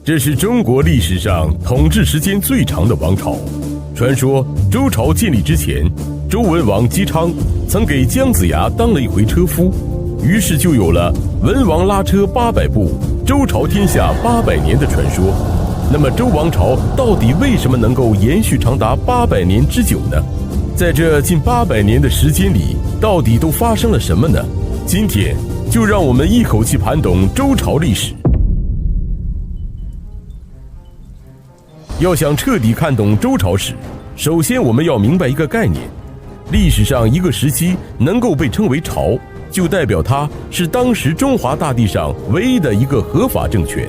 这是中国历史上统治时间最长的王朝。传说周朝建立之前，周文王姬昌曾给姜子牙当了一回车夫，于是就有了文王拉车800步，周朝天下800年的传说。那么周王朝到底为什么能够延续长达800年之久呢？在这近800年的时间里，到底都发生了什么呢？今天就让我们一口气盘懂周朝历史。要想彻底看懂周朝史，首先我们要明白一个概念，历史上一个时期能够被称为朝，就代表它是当时中华大地上唯一的一个合法政权。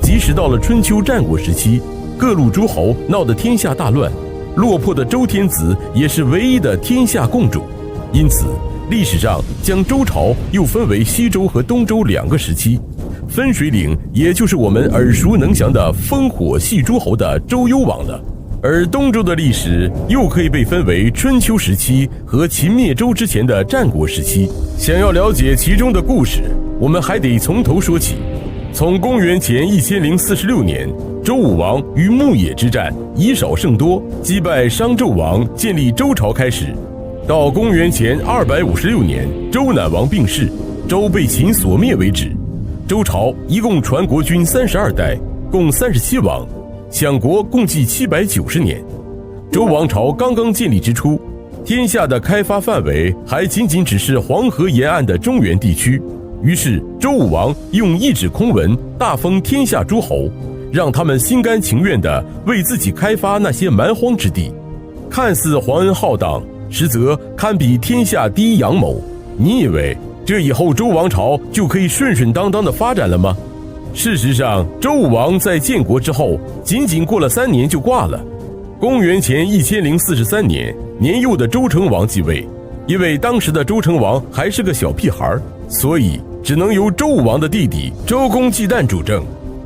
即使到了春秋战国时期，各路诸侯闹得天下大乱，落魄的周天子也是唯一的天下共主。因此历史上将周朝又分为西周和东周2个时期，分水岭也就是我们耳熟能详的烽火戏诸侯的周幽王了。而东周的历史又可以被分为春秋时期和秦灭周之前的战国时期。想要了解其中的故事，我们还得从头说起。从公元前1046年，周武王于牧野之战以少胜多，击败商纣王，建立周朝开始，到公元前256年，周赧王病逝，周被秦所灭为止。周朝一共传国君32代，共37王，享国共计790年。周王朝刚刚建立之初，天下的开发范围还仅仅只是黄河沿岸的中原地区。于是周武王用一纸空文大封天下诸侯，让他们心甘情愿地为自己开发那些蛮荒之地。看似皇恩浩荡，实则堪比天下第一阳谋。你以为这以后周王朝就可以顺顺当当的发展了吗？事实上，周武王在建国之后仅仅过了3年就挂了。公元前1043年，年幼的周成王继位，因为当时的周成王还是个小屁孩，所以只能由周武王的弟弟周公姬旦主政。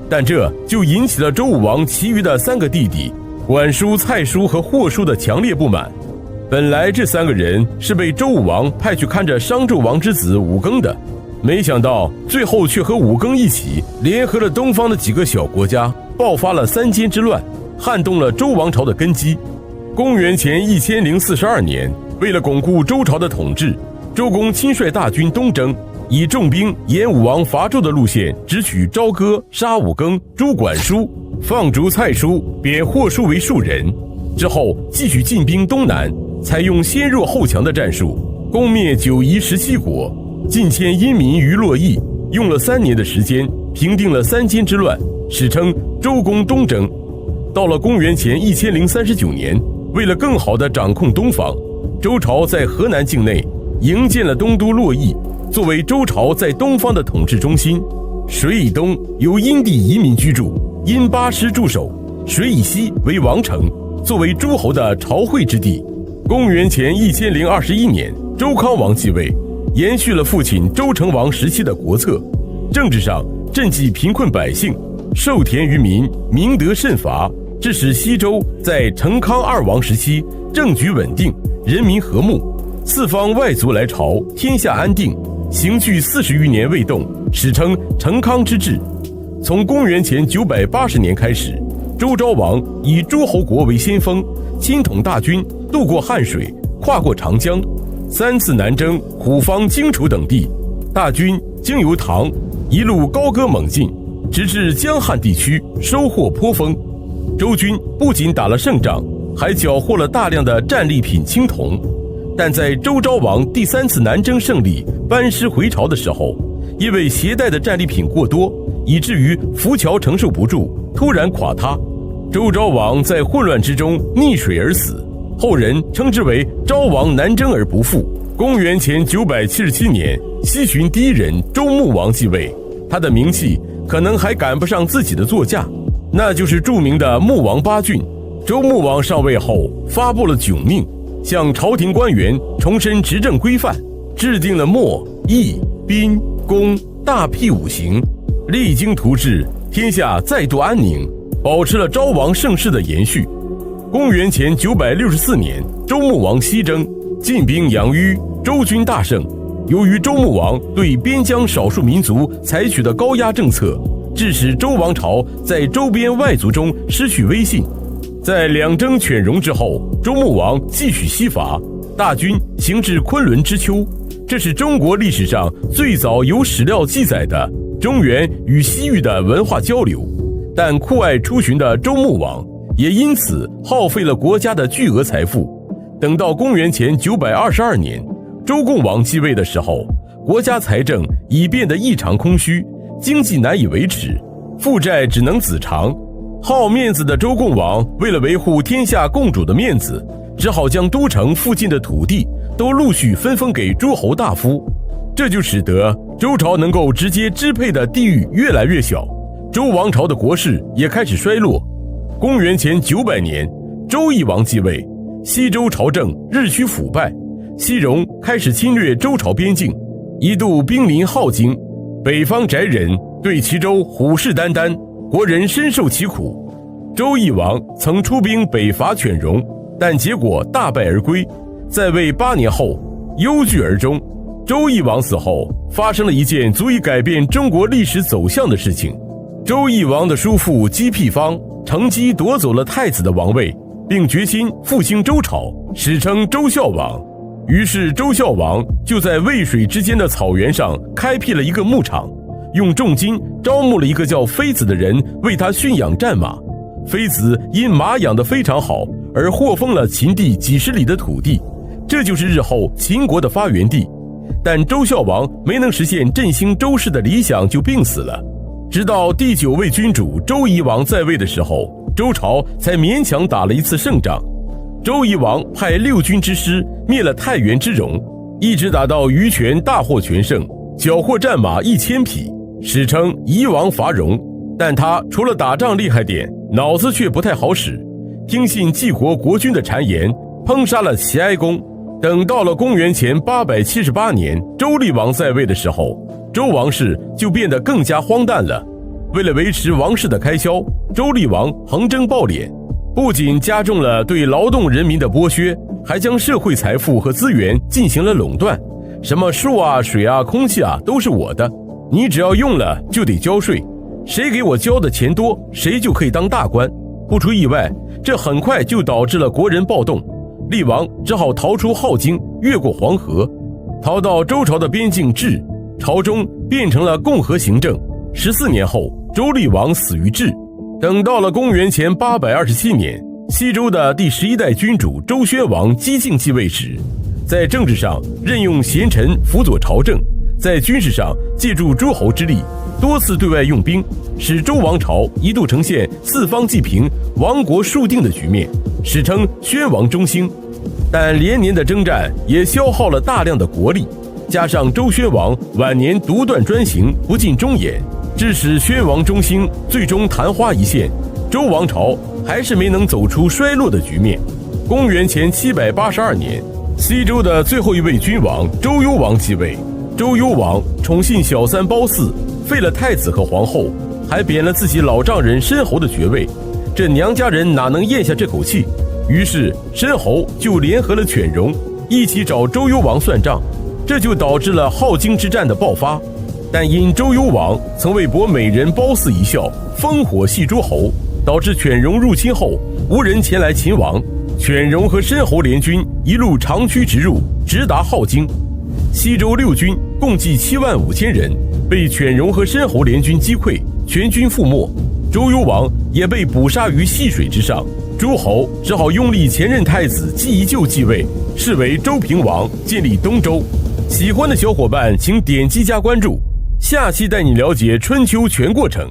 但这就引起了周武王其余的3个弟弟管叔、蔡叔和霍叔的强烈不满。本来这3个人是被周武王派去看着商纣王之子武庚的，没想到最后却和武庚一起联合了东方的几个小国家，爆发了3监之乱，撼动了周王朝的根基。公元前1042年，为了巩固周朝的统治，周公亲率大军东征，以重兵沿武王伐纣的路线，直取朝歌，杀武庚，诛管叔，放逐蔡叔，贬霍叔为庶人。之后继续进兵东南，采用先弱后强的战术，攻灭9夷17国，进迁殷民于洛邑，用了3年的时间平定了3监之乱，史称周公东征。到了公元前1039年，为了更好地掌控东方，周朝在河南境内营建了东都洛邑，作为周朝在东方的统治中心。水以东由殷地移民居住，殷8师驻守；水以西为王城，作为诸侯的朝会之地。公元前1021年，周康王继位，延续了父亲周成王时期的国策，政治上赈济贫困百姓，授田于民，民德甚伐，致使西周在成康2王时期政局稳定，人民和睦，四方外族来朝，天下安定，行距40余年未动，史称成康之治。从公元前980年开始，周昭王以诸侯国为先锋，亲统大军渡过汉水，跨过长江，3次南征虎方、荆楚等地，大军经由唐，一路高歌猛进，直至江汉地区，收获颇丰。周军不仅打了胜仗，还缴获了大量的战利品青铜。但在周昭王第3次南征胜利班师回朝的时候，因为携带的战利品过多，以至于浮桥承受不住，突然垮塌。周昭王在混乱之中溺水而死，后人称之为昭王南征而不复。公元前977年，西巡第1人周穆王继位，他的名气可能还赶不上自己的座驾，那就是著名的穆王八俊。周穆王上位后发布了窘命，向朝廷官员重申执政规范，制定了墨、义、宾、公、大辟5行，励精图治，天下再度安宁，保持了昭王盛世的延续。公元前964年，周穆王西征，进兵养淤，周军大胜。由于周穆王对边疆少数民族采取的高压政策，致使周王朝在周边外族中失去威信。在两征犬戎之后，周穆王继续西伐，大军行至昆仑之丘，这是中国历史上最早有史料记载的中原与西域的文化交流。但酷爱出巡的周穆王也因此耗费了国家的巨额财富。等到公元前922年，周共王继位的时候，国家财政已变得异常空虚，经济难以维持，负债只能子偿。好面子的周共王为了维护天下共主的面子，只好将都城附近的土地都陆续分封给诸侯大夫，这就使得周朝能够直接支配的地域越来越小，周王朝的国势也开始衰落。公元前900年，周懿王继位，西周朝政日趋腐败，西戎开始侵略周朝边境，一度兵临镐京，北方翟人对齐州虎视眈眈，国人深受其苦。周懿王曾出兵北伐犬戎，但结果大败而归，在位8年后忧惧而终。周懿王死后，发生了一件足以改变中国历史走向的事情。周懿王的叔父姬辟方乘机夺走了太子的王位，并决心复兴周朝，史称周孝王。于是周孝王就在渭水之间的草原上开辟了一个牧场，用重金招募了一个叫妃子的人为他驯养战马。妃子因马养得非常好，而获封了秦地几十里的土地，这就是日后秦国的发源地。但周孝王没能实现振兴周氏的理想，就病死了。直到第9位君主周懿王在位的时候，周朝才勉强打了一次胜仗。周懿王派6军之师灭了太原之戎，一直打到于泉大获全胜，缴获战马1000匹，史称夷王伐戎。但他除了打仗厉害点，脑子却不太好使，听信晋国国君的谗言，烹杀了齐哀公。等到了公元前878年，周厉王在位的时候，周王室就变得更加荒诞了。为了维持王室的开销，周厉王横征暴敛，不仅加重了对劳动人民的剥削，还将社会财富和资源进行了垄断。什么树啊、水啊、空气啊，都是我的，你只要用了就得交税，谁给我交的钱多，谁就可以当大官。不出意外，这很快就导致了国人暴动，厉王只好逃出镐京，越过黄河，逃到周朝的边境治，朝中变成了共和行政。14年后，周厉王死于治。等到了公元前827年，西周的第11代君主周宣王姬靖继位时，在政治上任用贤臣辅佐朝政，在军事上借助诸侯之力，多次对外用兵，使周王朝一度呈现四方既平、亡国数定的局面，史称宣王中兴。但连年的征战也消耗了大量的国力，加上周宣王晚年独断专行，不尽忠言，致使宣王中兴最终昙花一现，周王朝还是没能走出衰落的局面。公元前782年，西周的最后一位君王周幽王继位。周幽王宠信小三褒姒，废了太子和皇后，还贬了自己老丈人申侯的爵位，这娘家人哪能咽下这口气？于是申侯就联合了犬戎，一起找周幽王算账，这就导致了镐京之战的爆发。但因周幽王曾为博美人褒姒一笑，烽火戏诸侯，导致犬戎入侵后无人前来擒王，犬戎和申侯联军一路长驱直入，直达镐京。西周6军共计75000人，被犬戎和申侯联军击溃，全军覆没。周幽王也被捕杀于细水之上，诸侯只好拥立前任太子季宜臼继位，是为周平王，建立东周。喜欢的小伙伴请点击加关注，下期带你了解春秋全过程。